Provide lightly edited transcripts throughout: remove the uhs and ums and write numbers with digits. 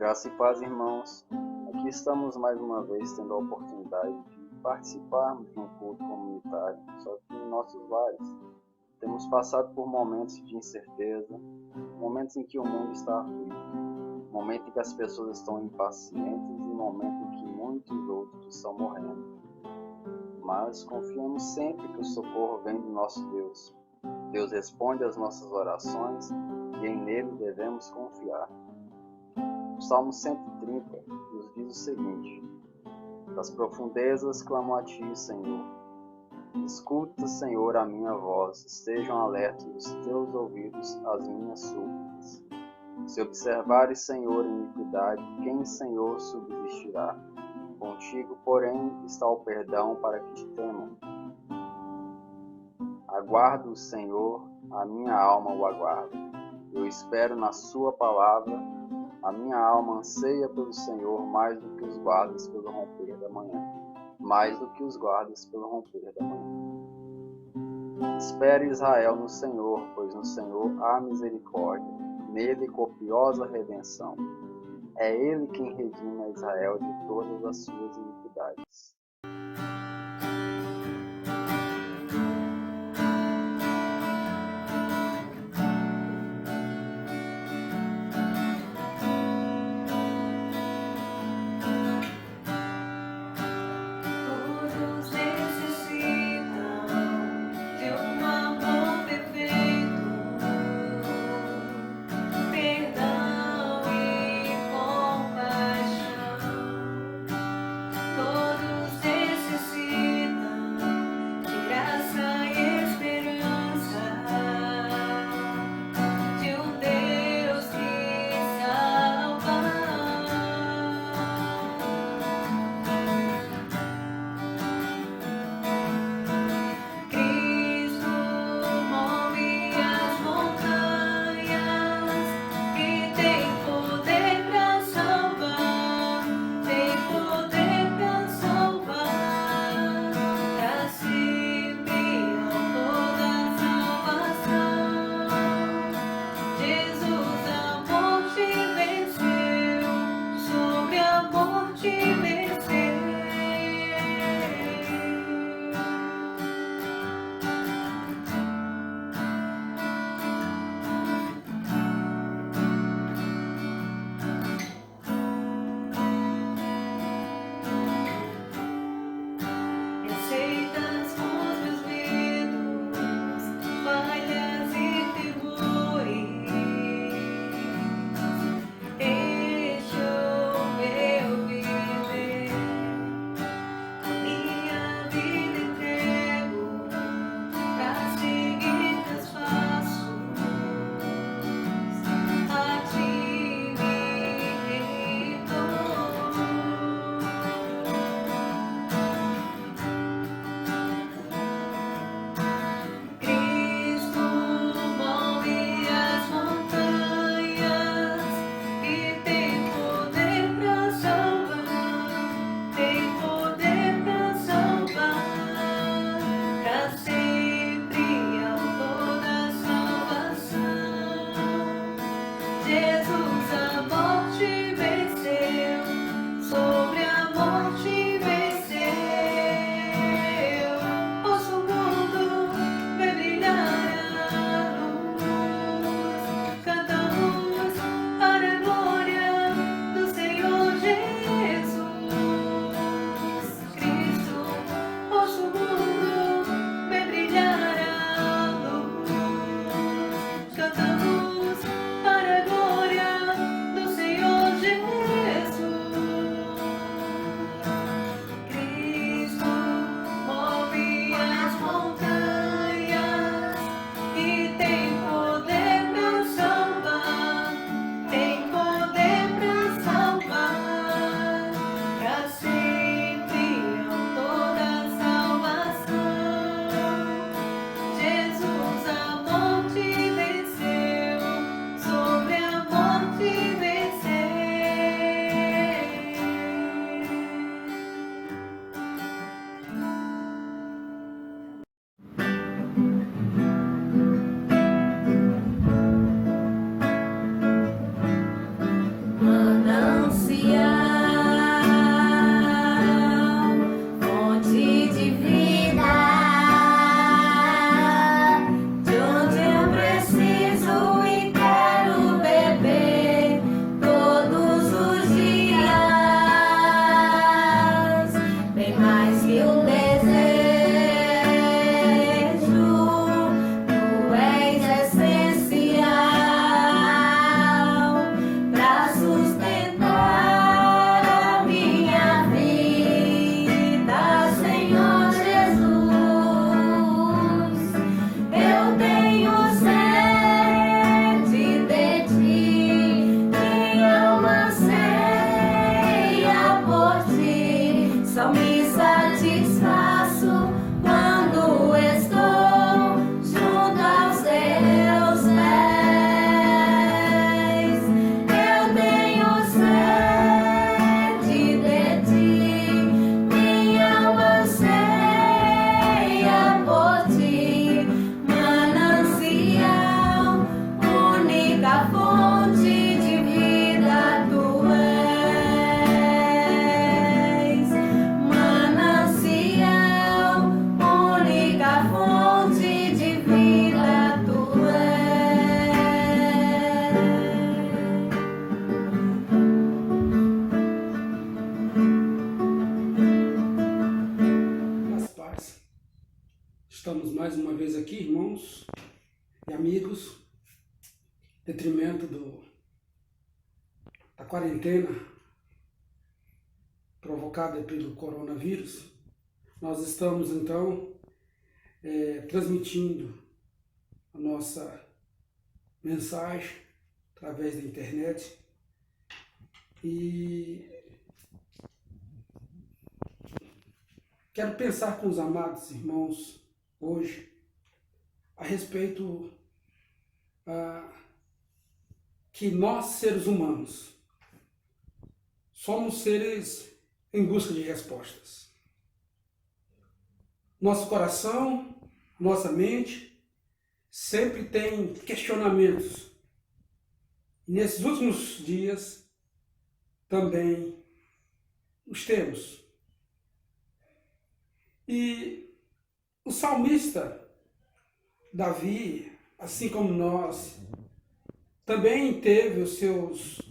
Graça e paz, irmãos. Aqui estamos mais uma vez tendo a oportunidade de participarmos de um culto comunitário, só que em nossos lares. Temos passado por momentos de incerteza, momentos em que o mundo está aflito, momentos em que as pessoas estão impacientes e momentos em que muitos outros estão morrendo. Mas confiamos sempre que o socorro vem do nosso Deus. Deus responde às nossas orações e nele devemos confiar. O Salmo 130 nos diz o seguinte: das profundezas clamo a ti, Senhor. Escuta, Senhor, a minha voz, estejam alertos os teus ouvidos às minhas súplicas. Se observares, Senhor, iniquidade, quem, Senhor, subsistirá? Contigo, porém, está o perdão para que te temam. Aguardo o Senhor, a minha alma o aguarda. Eu espero na sua palavra. A minha alma anseia pelo Senhor mais do que os guardas pelo romper da manhã. Mais do que os guardas pelo romper da manhã. Espere Israel no Senhor, pois no Senhor há misericórdia, nele copiosa redenção. É ele quem redime a Israel de todas as suas iniquidades. Para a glória mais uma vez aqui, irmãos e amigos, em detrimento da quarentena provocada pelo coronavírus. Nós estamos, então, transmitindo a nossa mensagem através da internet e quero pensar com os amados irmãos hoje a respeito que nós, seres humanos, somos seres em busca de respostas. Nosso coração, nossa mente, sempre tem questionamentos. E nesses últimos dias, também os temos. E o salmista Davi, assim como nós, também teve os seus...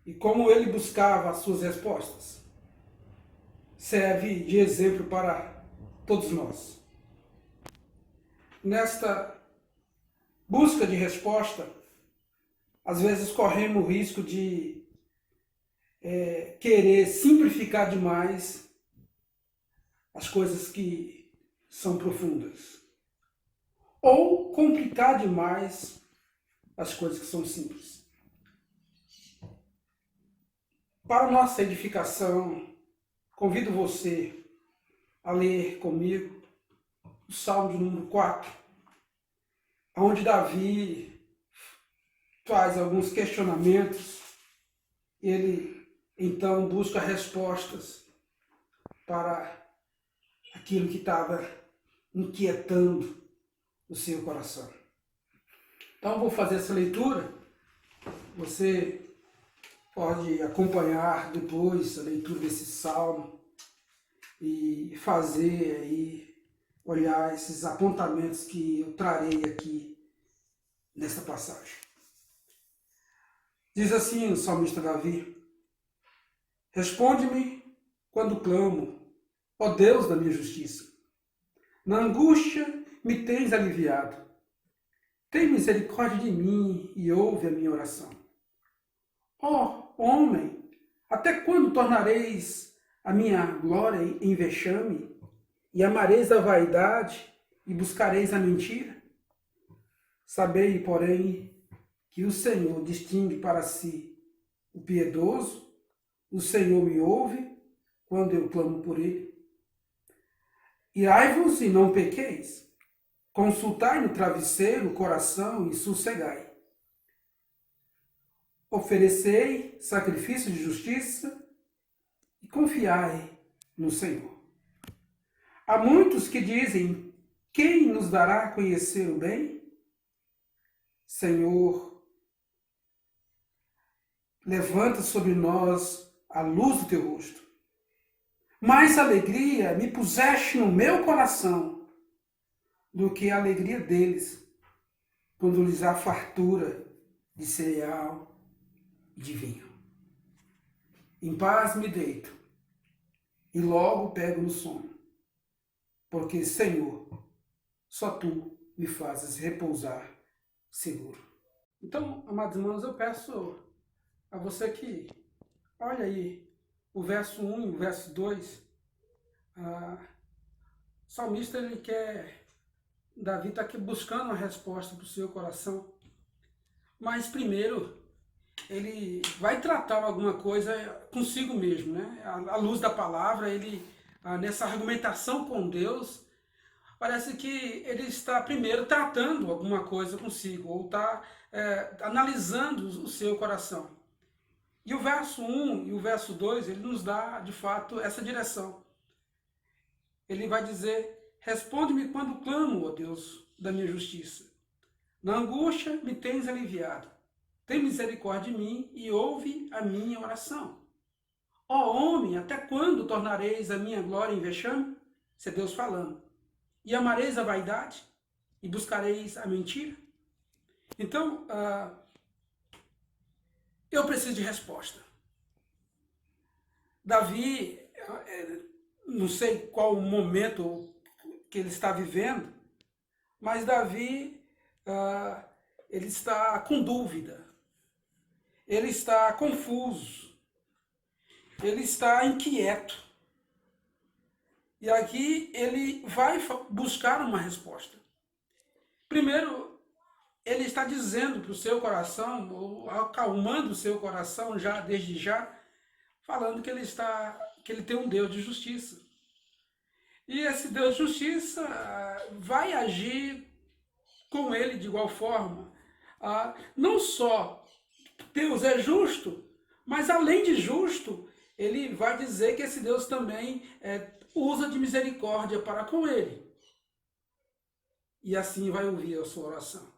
E como ele buscava as suas respostas, serve de exemplo para todos nós. Nesta busca de resposta, às vezes corremos o risco de querer simplificar demais as coisas que são profundas, ou complicar demais as coisas que são simples. Para nossa edificação, convido você a ler comigo o Salmo de número 4, onde Davi faz alguns questionamentos. Ele, então, busca respostas para aquilo que estava inquietando o seu coração. Então, vou fazer essa leitura. Você pode acompanhar depois a leitura desse salmo e fazer aí, olhar esses apontamentos que eu trarei aqui nesta passagem. Diz assim o salmista Davi: responde-me quando clamo, ó Deus da minha justiça. Na angústia me tens aliviado. Tem misericórdia de mim e ouve a minha oração. Ó homem, até quando tornareis a minha glória em vexame, e amareis a vaidade, e buscareis a mentira? Sabei, porém, que o Senhor distingue para si o piedoso, o Senhor me ouve quando eu clamo por ele. Irai-vos e não pequeis, consultai no travesseiro o coração e sossegai. Oferecei sacrifício de justiça e confiai no Senhor. Há muitos que dizem: quem nos dará a conhecer o bem? Senhor, levanta sobre nós a luz do teu rosto. Mais alegria me puseste no meu coração do que a alegria deles, quando lhes há fartura de cereal e de vinho. Em paz me deito e logo pego no sono, porque, Senhor, só tu me fazes repousar seguro. Então, amados irmãos, eu peço a você que olha aí o verso 1 e o verso 2. O salmista, ele quer... Davi está aqui buscando uma resposta para o seu coração. Mas primeiro, ele vai tratar alguma coisa consigo mesmo, né? À luz da palavra, ele, nessa argumentação com Deus, parece que ele está primeiro tratando alguma coisa consigo, ou está analisando o seu coração. E o verso 1 e o verso 2, ele nos dá, de fato, essa direção. Ele vai dizer: responde-me quando clamo, ó Deus da minha justiça. Na angústia me tens aliviado. Tem misericórdia de mim e ouve a minha oração. Ó homem, até quando tornareis a minha glória em vexame? Isso é Deus falando. E amareis a vaidade? E buscareis a mentira? Então, eu preciso de resposta. Davi, não sei qual o momento que ele está vivendo, Mas Davi, ele está com dúvida, ele está confuso, ele está inquieto. E aqui ele vai buscar uma resposta. Primeiro, ele está dizendo para o seu coração, ou acalmando o seu coração já desde já, falando que ele tem um Deus de justiça. E esse Deus de justiça vai agir com ele de igual forma. Não só Deus é justo, mas além de justo, ele vai dizer que esse Deus também usa de misericórdia para com ele. E assim vai ouvir a sua oração.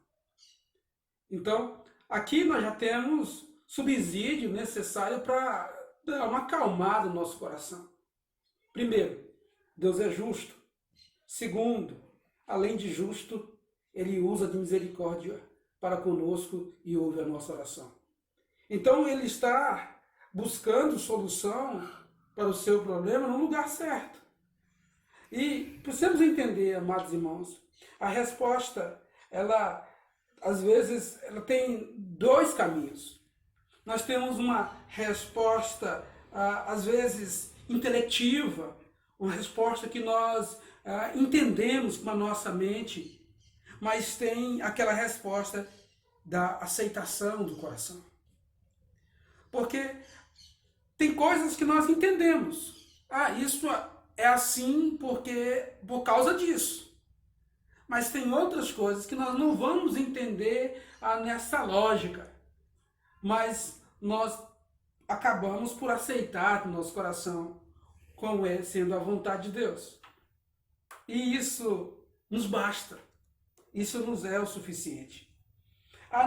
Então, aqui nós já temos subsídio necessário para dar uma acalmada no nosso coração. Primeiro, Deus é justo. Segundo, além de justo, ele usa de misericórdia para conosco e ouve a nossa oração. Então ele está buscando solução para o seu problema no lugar certo. E precisamos entender, amados irmãos, a resposta, ela às vezes ela tem dois caminhos. Nós temos uma resposta às vezes intelectiva, uma resposta que nós entendemos com a nossa mente, mas tem aquela resposta da aceitação do coração. Porque tem coisas que nós entendemos. Isso é assim por causa disso. Mas tem outras coisas que nós não vamos entender nessa lógica. Mas nós acabamos por aceitar no nosso coração como sendo a vontade de Deus. E isso nos basta. Isso nos é o suficiente.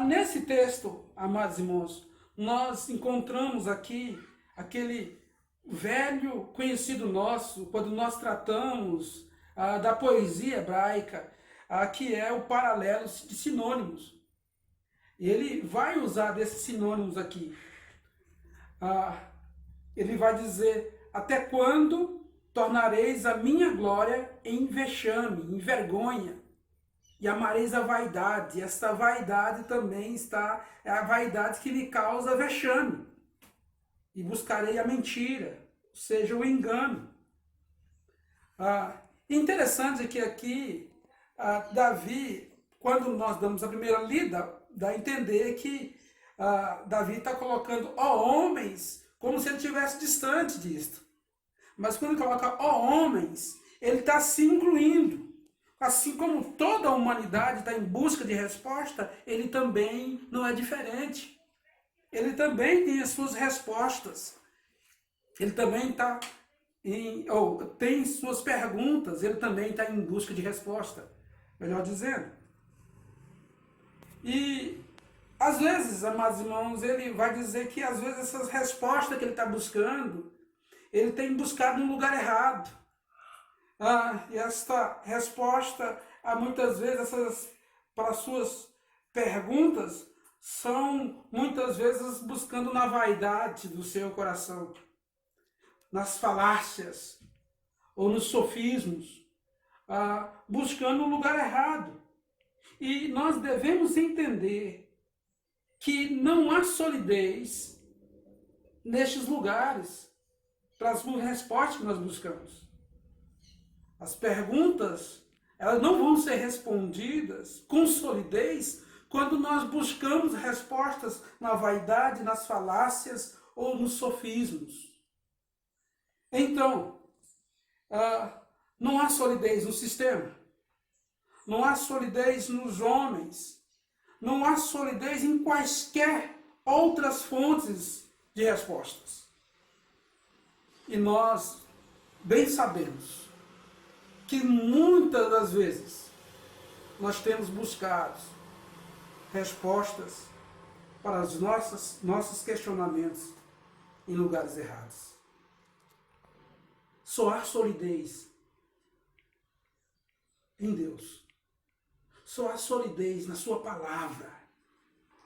Nesse texto, amados irmãos, nós encontramos aqui aquele velho conhecido nosso, quando nós tratamos da poesia hebraica, que é o paralelo de sinônimos. E ele vai usar desses sinônimos aqui. Ele vai dizer: até quando tornareis a minha glória em vexame, em vergonha, e amareis a vaidade? E esta vaidade também é a vaidade que me causa vexame. E buscarei a mentira, ou seja, o engano. Interessante que aqui, Davi, quando nós damos a primeira lida, dá a entender que Davi está colocando homens como se ele estivesse distante disto. Mas quando ele coloca homens, ele está se incluindo. Assim como toda a humanidade está em busca de resposta, ele também não é diferente. Ele também tem as suas respostas. Ele também tem suas perguntas, ele também está em busca de resposta. Melhor dizendo. E às vezes, amados irmãos, ele vai dizer que às vezes essas respostas que ele está buscando, ele tem buscado no lugar errado. E esta resposta, muitas vezes, para as suas perguntas, são muitas vezes buscando na vaidade do seu coração, nas falácias ou nos sofismos, buscando um lugar errado. E nós devemos entender que não há solidez nestes lugares para as respostas que nós buscamos. As perguntas, elas não vão ser respondidas com solidez quando nós buscamos respostas na vaidade, nas falácias ou nos sofismos. Então, não há solidez no sistema, não há solidez nos homens, não há solidez em quaisquer outras fontes de respostas. E nós bem sabemos que muitas das vezes nós temos buscado respostas para os nossos questionamentos em lugares errados. Só há solidez em Deus. Só há solidez na sua palavra,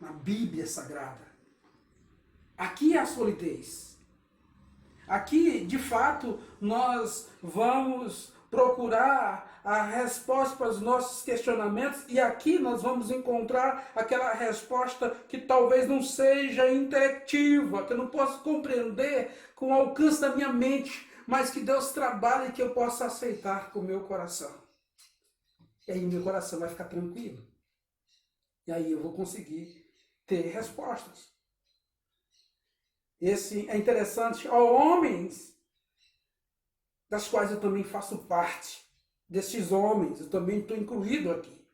na Bíblia Sagrada. Aqui há solidez. Aqui, de fato, nós vamos procurar a resposta para os nossos questionamentos, e aqui nós vamos encontrar aquela resposta que talvez não seja intelectiva, que eu não posso compreender com o alcance da minha mente, mas que Deus trabalha e que eu possa aceitar com o meu coração. E aí meu coração vai ficar tranquilo. E aí eu vou conseguir ter respostas. Esse é interessante. Ó, homens, das quais eu também faço parte, desses homens, eu também estou incluído aqui.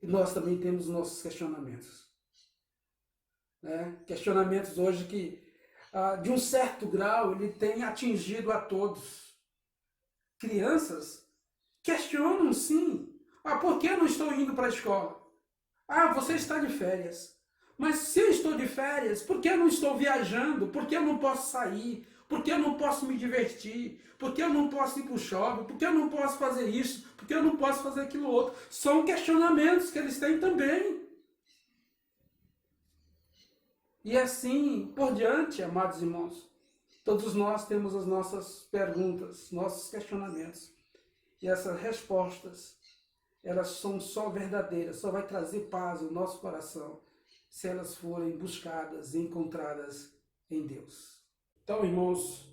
E nós também temos nossos questionamentos. Né? Questionamentos hoje que, de um certo grau, ele tem atingido a todos. Crianças questionam sim. Por que eu não estou indo para a escola? Você está de férias. Mas se eu estou de férias, por que eu não estou viajando? Por que eu não posso sair? Por que eu não posso me divertir? Por que eu não posso ir para o shopping? Por que eu não posso fazer isso? Por que eu não posso fazer aquilo outro? São questionamentos que eles têm também. E assim por diante, amados irmãos. Todos nós temos as nossas perguntas, nossos questionamentos. E essas respostas, elas são só verdadeiras, só vai trazer paz ao nosso coração se elas forem buscadas e encontradas em Deus. Então, irmãos,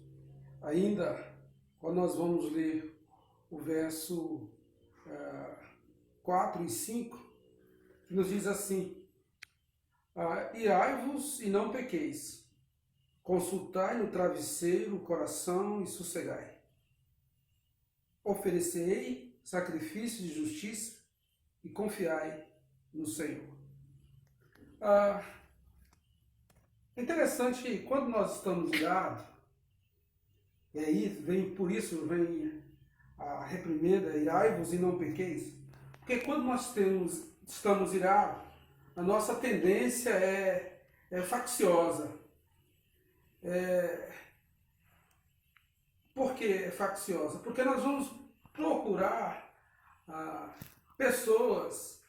ainda, quando nós vamos ler o verso 4 e 5, que nos diz assim: irai-vos e não pequeis, consultai no travesseiro o coração e sossegai. Oferecei sacrifício de justiça e confiai no Senhor. É interessante que quando nós estamos irados, e aí por isso vem a reprimenda, irai-vos e não pequeis, porque quando nós estamos irados, a nossa tendência é facciosa. Por que é facciosa? Porque nós vamos procurar pessoas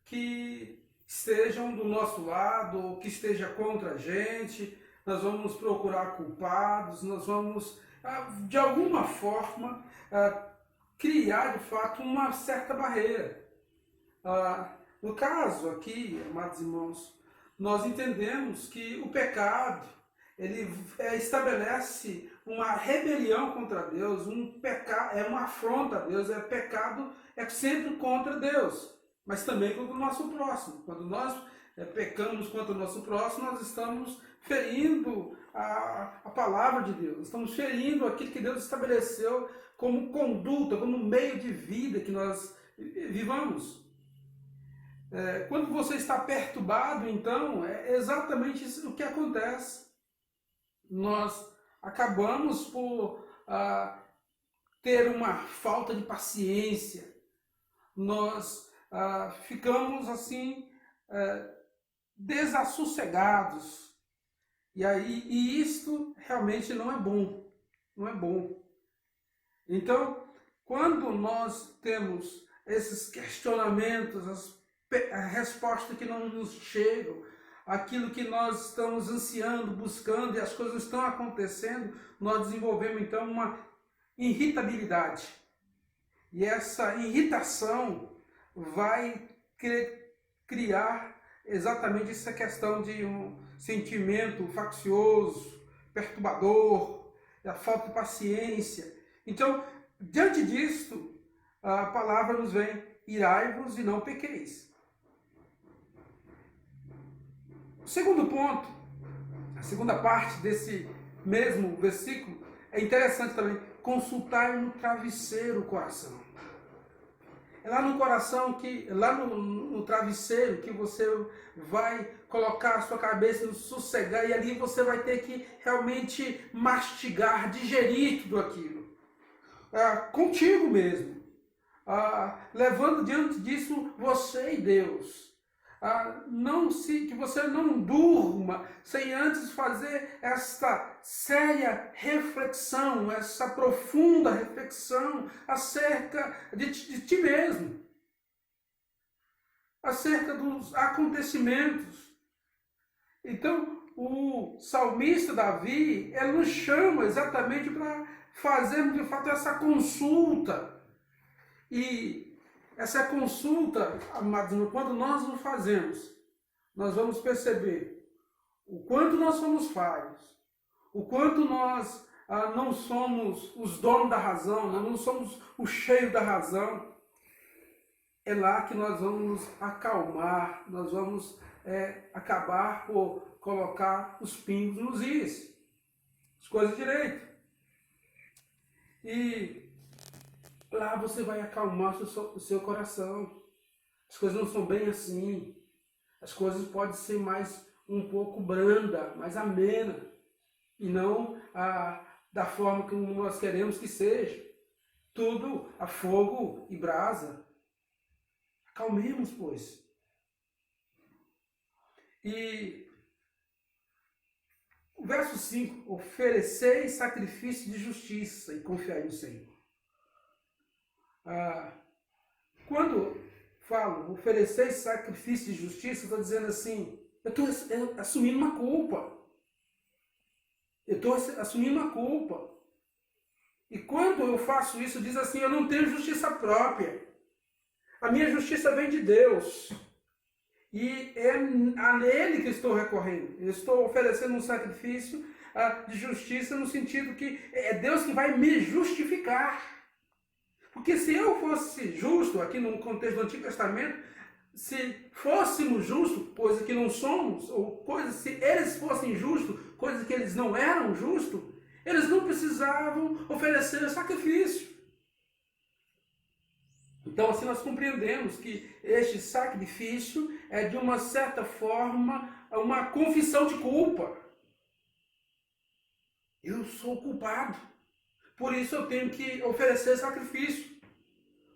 que estejam do nosso lado, ou que esteja contra a gente, nós vamos procurar culpados, nós vamos, de alguma forma, criar, de fato, uma certa barreira. No caso aqui, amados irmãos, nós entendemos que o pecado, ele estabelece uma rebelião contra Deus, é uma afronta a Deus, pecado é sempre contra Deus, mas também contra o nosso próximo. Quando nós pecamos contra o nosso próximo, nós estamos ferindo a palavra de Deus, estamos ferindo aquilo que Deus estabeleceu como conduta, como meio de vida que nós vivamos. Quando você está perturbado, então, é exatamente isso o que acontece. Nós acabamos por ter uma falta de paciência, nós ficamos assim desassossegados, e isto realmente não é bom, não é bom. Então, quando nós temos esses questionamentos, a resposta que não nos chegam, aquilo que nós estamos ansiando, buscando, e as coisas estão acontecendo, nós desenvolvemos então uma irritabilidade. E essa irritação vai criar exatamente essa questão de um sentimento faccioso, perturbador, a falta de paciência. Então, diante disto, a palavra nos vem: irai-vos e não pequeis. O segundo ponto, a segunda parte desse mesmo versículo, é interessante também: consultar no travesseiro o coração. É lá no coração, lá no travesseiro, que você vai colocar a sua cabeça no sossegar, e ali você vai ter que realmente mastigar, digerir tudo aquilo. Contigo mesmo. Levando diante disso você e Deus. Que você não durma sem antes fazer esta séria reflexão, essa profunda reflexão acerca de ti mesmo, acerca dos acontecimentos. Então, o salmista Davi, ele nos chama exatamente para fazermos de fato essa consulta E essa consulta, amados, quando nós o fazemos, nós vamos perceber o quanto nós somos falhos, o quanto nós não somos os donos da razão, nós não somos o cheio da razão. É lá que nós vamos acalmar, nós vamos acabar por colocar os pingos nos is, as coisas direito. E lá você vai acalmar o seu coração. As coisas não são bem assim. As coisas podem ser mais um pouco branda, mais amena, e não da forma que nós queremos que seja. Tudo a fogo e brasa. Acalmemos, pois. E o verso 5, oferecei sacrifício de justiça e confiai no Senhor. Quando falo oferecer sacrifício de justiça, eu estou dizendo assim, eu estou assumindo uma culpa. Eu estou assumindo uma culpa. E quando eu faço isso, diz assim, eu não tenho justiça própria. A minha justiça vem de Deus. E é a nele que estou recorrendo. Eu estou oferecendo um sacrifício de justiça no sentido que é Deus que vai me justificar. Porque se eu fosse justo, aqui no contexto do Antigo Testamento, se fôssemos justos, coisa que não somos, ou coisas, se eles fossem justos, coisas que eles não eram justos, eles não precisavam oferecer sacrifício. Então assim nós compreendemos que este sacrifício é de uma certa forma uma confissão de culpa. Eu sou culpado. Por isso eu tenho que oferecer sacrifício.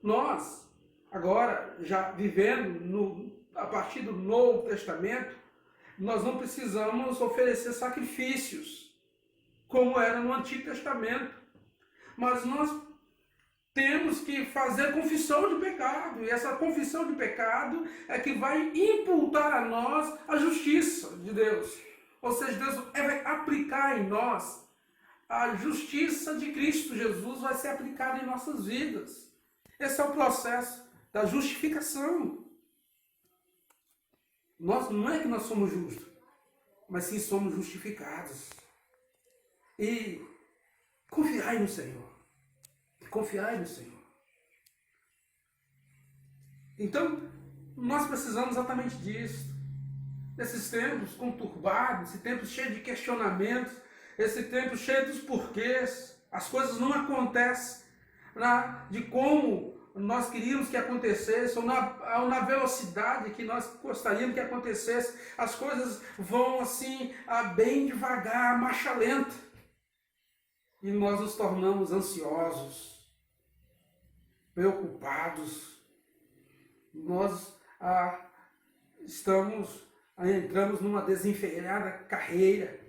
Nós, agora, já vivendo a partir do Novo Testamento, nós não precisamos oferecer sacrifícios, como era no Antigo Testamento. Mas nós temos que fazer confissão de pecado. E essa confissão de pecado é que vai imputar a nós a justiça de Deus. Ou seja, Deus vai aplicar em nós a justiça de Cristo Jesus, vai ser aplicada em nossas vidas. Esse é o processo da justificação. Não é que nós somos justos, mas sim somos justificados. E confiai no Senhor. Confiai no Senhor. Então, nós precisamos exatamente disso. Nesses tempos conturbados, esse tempo cheio de questionamentos, esse tempo cheio dos porquês, as coisas não acontecem de como nós queríamos que acontecesse, ou na velocidade que nós gostaríamos que acontecesse. As coisas vão assim, bem devagar, marcha lenta. E nós nos tornamos ansiosos, preocupados. Nós entramos numa desenfreada carreira.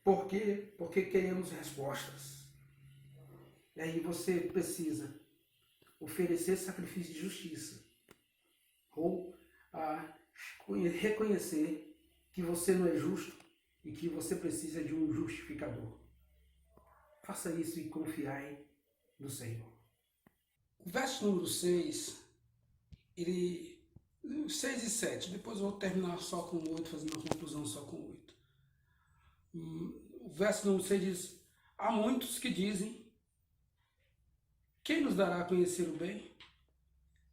Por quê? Porque queremos respostas. E aí você precisa oferecer sacrifício de justiça. Ou reconhecer que você não é justo e que você precisa de um justificador. Faça isso e confiai no Senhor. O verso número 6, 6 e 7, depois eu vou terminar só com 8, fazendo uma conclusão só com 8. O verso número 6 diz, há muitos que dizem, quem nos dará a conhecer o bem?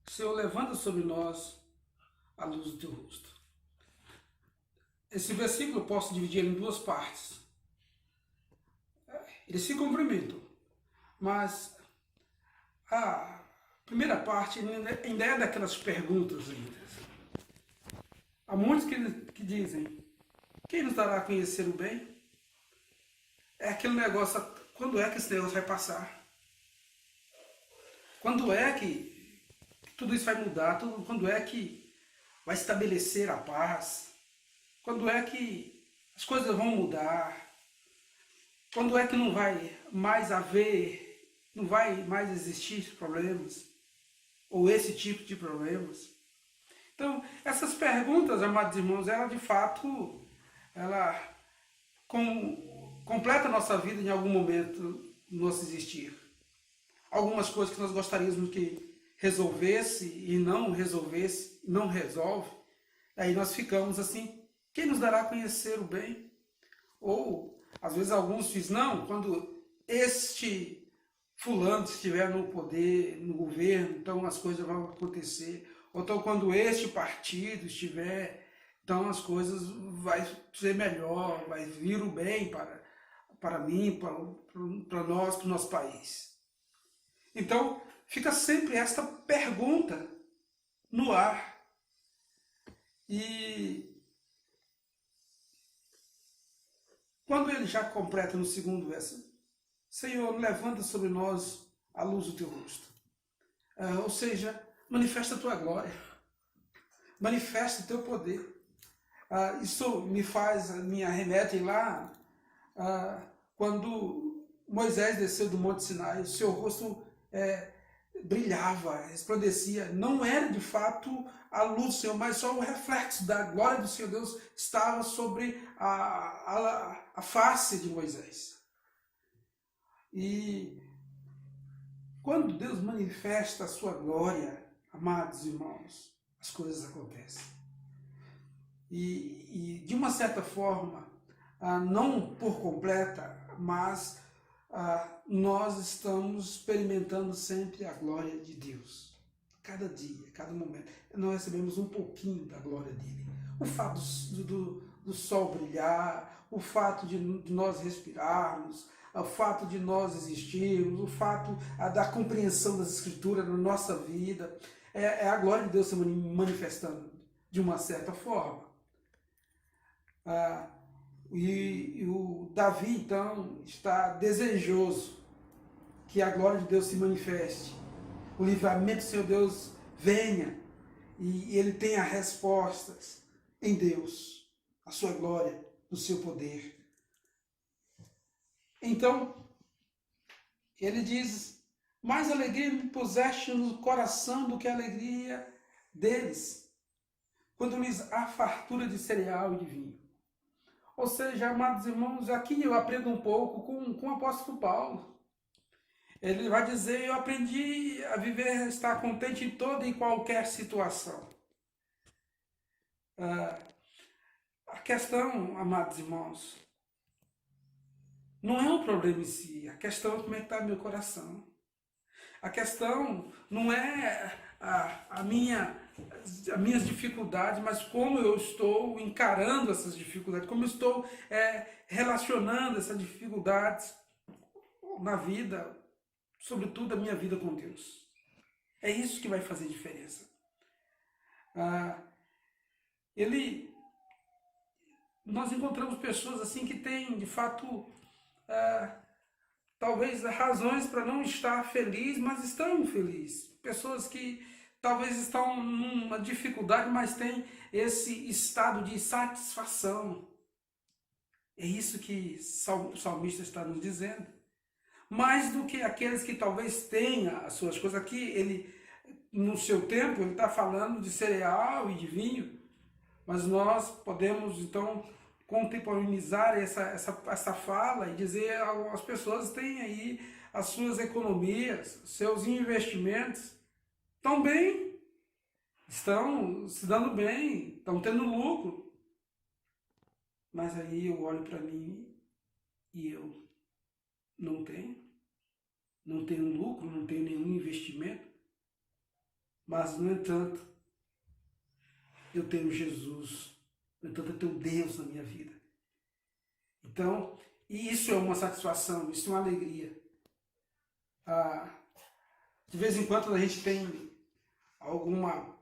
Senhor, levanta sobre nós a luz do teu rosto. Esse versículo eu posso dividir em duas partes. Eles se complementam, mas a primeira parte ainda é daquelas perguntas ainda. Há muitos que dizem, quem nos dará a conhecer o bem? É aquele negócio, quando é que esse negócio vai passar? Quando é que tudo isso vai mudar? Quando é que vai estabelecer a paz? Quando é que as coisas vão mudar? Quando é que não vai mais existir problemas? Ou esse tipo de problemas? Então, essas perguntas, amados irmãos, ela de fato, ela completa a nossa vida em algum momento do nosso existir. Algumas coisas que nós gostaríamos que resolvesse e não resolvesse, não resolve, aí nós ficamos assim, quem nos dará a conhecer o bem? Ou, às vezes alguns dizem, não, quando este fulano estiver no poder, no governo, então as coisas vão acontecer. Ou então quando este partido estiver, então as coisas vai ser melhor, vai vir o bem para mim, para nós, para o nosso país. Então, fica sempre esta pergunta no ar. E quando ele já completa no segundo verso, Senhor, levanta sobre nós a luz do teu rosto. Ou seja, manifesta a tua glória, manifesta o teu poder. Isso me arremete lá, quando Moisés desceu do Monte Sinai, o seu rosto brilhava, resplandecia. Não era de fato a luz do Senhor, mas só o reflexo da glória do Senhor Deus estava sobre a face de Moisés. E quando Deus manifesta a sua glória, amados irmãos, as coisas acontecem. E de uma certa forma, não por completa, mas nós estamos experimentando sempre a glória de Deus. Cada dia, cada momento, nós recebemos um pouquinho da glória dele. O fato do sol brilhar, o fato de nós respirarmos, o fato de nós existirmos, o fato da compreensão das Escrituras na nossa vida, é a glória de Deus se manifestando de uma certa forma. E o Davi, então, está desejoso que a glória de Deus se manifeste, o livramento do Senhor Deus venha, e ele tenha respostas em Deus, a sua glória, no seu poder. Então, ele diz, mais alegria me puseste no coração do que a alegria deles, quando lhes há fartura de cereal e de vinho. Ou seja, amados irmãos, aqui eu aprendo um pouco com o apóstolo Paulo. Ele vai dizer, eu aprendi a viver, estar contente em toda e qualquer situação. A questão, amados irmãos, não é um problema em si, a questão é como é que está meu coração. A questão não é as minhas dificuldades, mas como eu estou encarando essas dificuldades, como eu estou relacionando essas dificuldades na vida, sobretudo a minha vida com Deus. É isso que vai fazer diferença. Nós encontramos pessoas assim que têm, de fato, talvez razões para não estar feliz, mas estão felizes. Pessoas que talvez estão numa dificuldade, mas têm esse estado de satisfação. É isso que o salmista está nos dizendo. Mais do que aqueles que talvez tenham as suas coisas. Aqui, ele, no seu tempo, ele está falando de cereal e de vinho, mas nós podemos, então, contemporaneizar essa fala e dizer às pessoas têm aí as suas economias, seus investimentos, estão bem, estão se dando bem, estão tendo lucro. Mas aí eu olho para mim e eu não tenho lucro, não tenho nenhum investimento, mas, no entanto, eu tenho Jesus. No entanto, eu tenho Deus na minha vida. Então, e isso é uma satisfação, isso é uma alegria. De vez em quando a gente tem alguma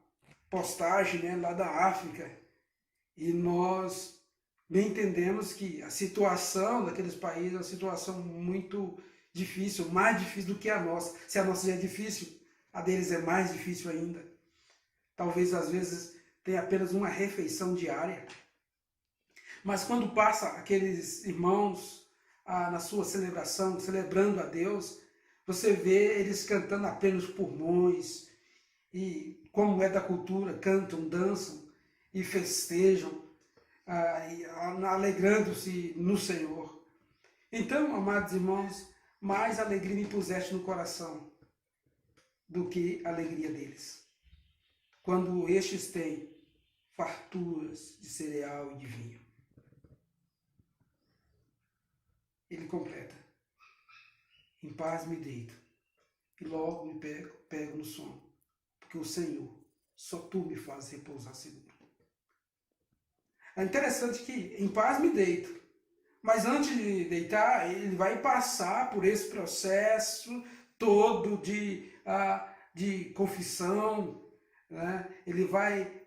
postagem, né, lá da África, e nós bem entendemos que a situação daqueles países é uma situação muito difícil, mais difícil do que a nossa. Se a nossa já é difícil, a deles é mais difícil ainda. Talvez, às vezes, tenha apenas uma refeição diária. Mas quando passa aqueles irmãos na sua celebração, celebrando a Deus, você vê eles cantando a plenos pulmões, e como é da cultura, cantam, dançam e festejam, alegrando-se no Senhor. Então, amados irmãos, mais alegria me puseste no coração do que a alegria deles. Quando estes têm farturas de cereal e de vinho. Ele completa: em paz me deito e logo me pego no sono, porque o Senhor, só tu me fazes repousar seguro. É interessante que em paz me deito, mas antes de deitar, ele vai passar por esse processo todo de confissão, né? Ele vai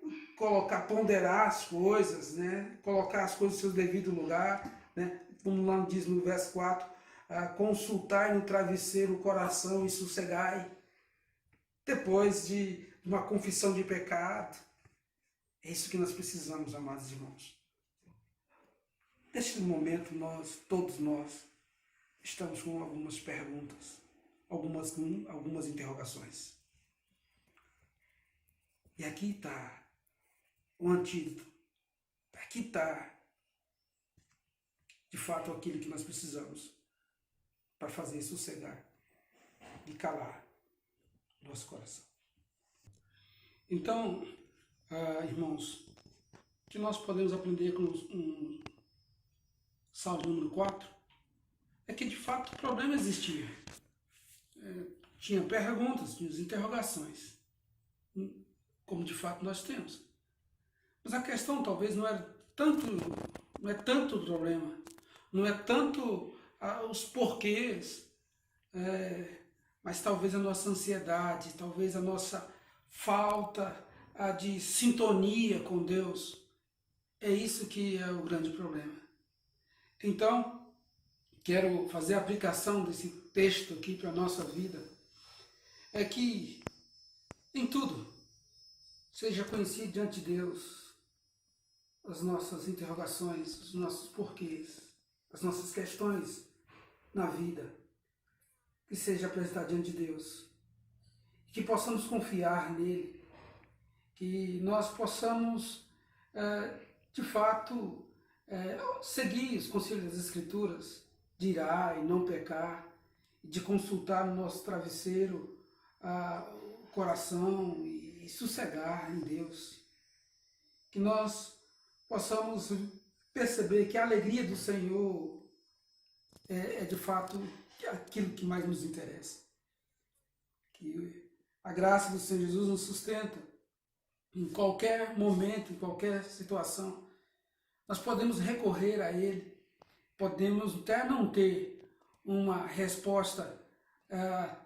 ponderar as coisas, né? Colocar as coisas no seu devido lugar, né? Como lá diz no verso 4, consultai no travesseiro o coração e sossegai. Depois de uma confissão de pecado, é isso que nós precisamos, amados irmãos. Neste momento, todos nós, estamos com algumas perguntas, algumas interrogações. E aqui está o antídoto. Aqui está, de fato, aquilo que nós precisamos para fazer sossegar e calar nosso coração. Então, irmãos, o que nós podemos aprender com Salmo número 4 é que, de fato, o problema existia. Tinha perguntas, tinha interrogações, como de fato nós temos. Mas a questão talvez não é tanto o problema, não é tanto os porquês, mas talvez a nossa ansiedade, talvez a nossa falta de sintonia com Deus. É isso que é o grande problema. Então, quero fazer a aplicação desse texto aqui para a nossa vida. É que em tudo seja conhecido diante de Deus as nossas interrogações, os nossos porquês, as nossas questões na vida, que seja apresentado diante de Deus, que possamos confiar nele, que nós possamos, de fato, seguir os conselhos das Escrituras, de irar e não pecar, de consultar no nosso travesseiro o coração e sossegar em Deus. Que nós possamos perceber que a alegria do Senhor é de fato aquilo que mais nos interessa. Que a graça do Senhor Jesus nos sustenta em qualquer momento, em qualquer situação. Nós podemos recorrer a Ele, podemos até não ter uma resposta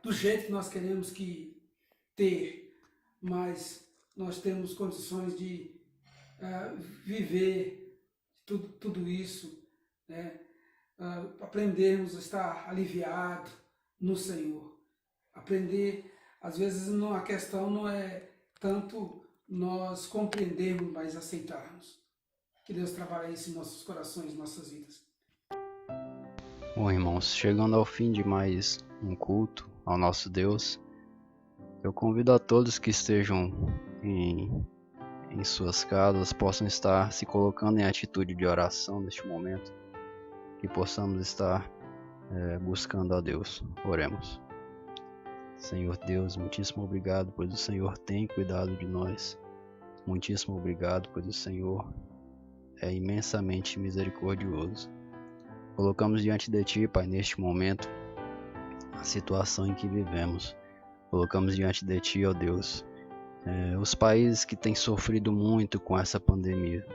do jeito que nós queremos ter, mas nós temos condições de viver tudo isso, né? Aprendermos a estar aliviado no Senhor. Aprender, às vezes a questão não é tanto nós compreendermos, mas aceitarmos. Que Deus trabalhe isso em nossos corações, em nossas vidas. Bom, irmãos, chegando ao fim de mais um culto ao nosso Deus, eu convido a todos que estejam em suas casas, possam estar se colocando em atitude de oração neste momento, que possamos estar buscando a Deus. Oremos. Senhor Deus, muitíssimo obrigado, pois o Senhor tem cuidado de nós. Muitíssimo obrigado, pois o Senhor é imensamente misericordioso. Colocamos diante de Ti, Pai, neste momento, a situação em que vivemos. Colocamos diante de Ti, ó Deus, os países que têm sofrido muito com essa pandemia.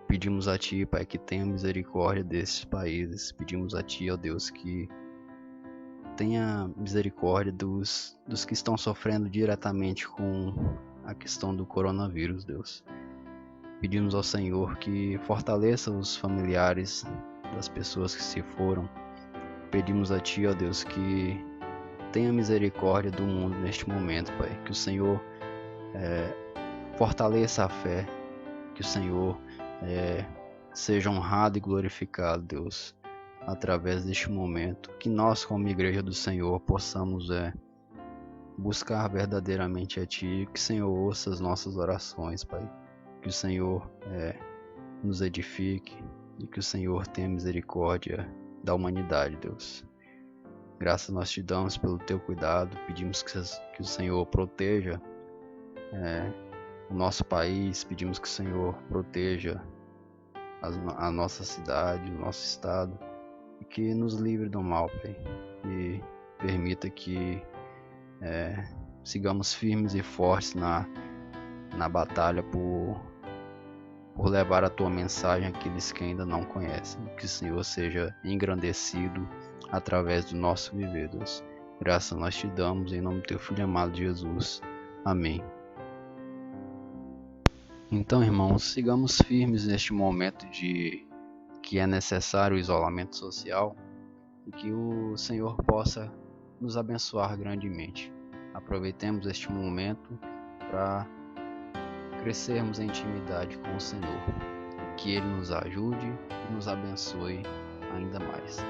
Pedimos a Ti, Pai, que tenha misericórdia desses países. Pedimos a Ti, ó Deus, que tenha misericórdia dos que estão sofrendo diretamente com a questão do coronavírus, Deus. Pedimos ao Senhor que fortaleça os familiares das pessoas que se foram. Pedimos a Ti, ó Deus, que tenha misericórdia do mundo neste momento, Pai. Que o Senhor fortaleça a fé, que o Senhor seja honrado e glorificado, Deus, através deste momento. Que nós, como Igreja do Senhor, possamos buscar verdadeiramente a Ti, que o Senhor ouça as nossas orações, Pai. Que o Senhor nos edifique e que o Senhor tenha misericórdia da humanidade, Deus. Graças nós te damos pelo teu cuidado, pedimos que o Senhor proteja o nosso país, pedimos que o Senhor proteja a nossa cidade, o nosso estado, e que nos livre do mal, Pai, e permita que sigamos firmes e fortes na batalha por levar a tua mensagem àqueles que ainda não conhecem. Que o Senhor seja engrandecido através do nosso viver, Deus. Graças nós te damos em nome do teu Filho amado Jesus. Amém. Então, irmãos, sigamos firmes neste momento de que é necessário o isolamento social e que o Senhor possa nos abençoar grandemente. Aproveitemos este momento para crescermos em intimidade com o Senhor. Que Ele nos ajude e nos abençoe ainda mais.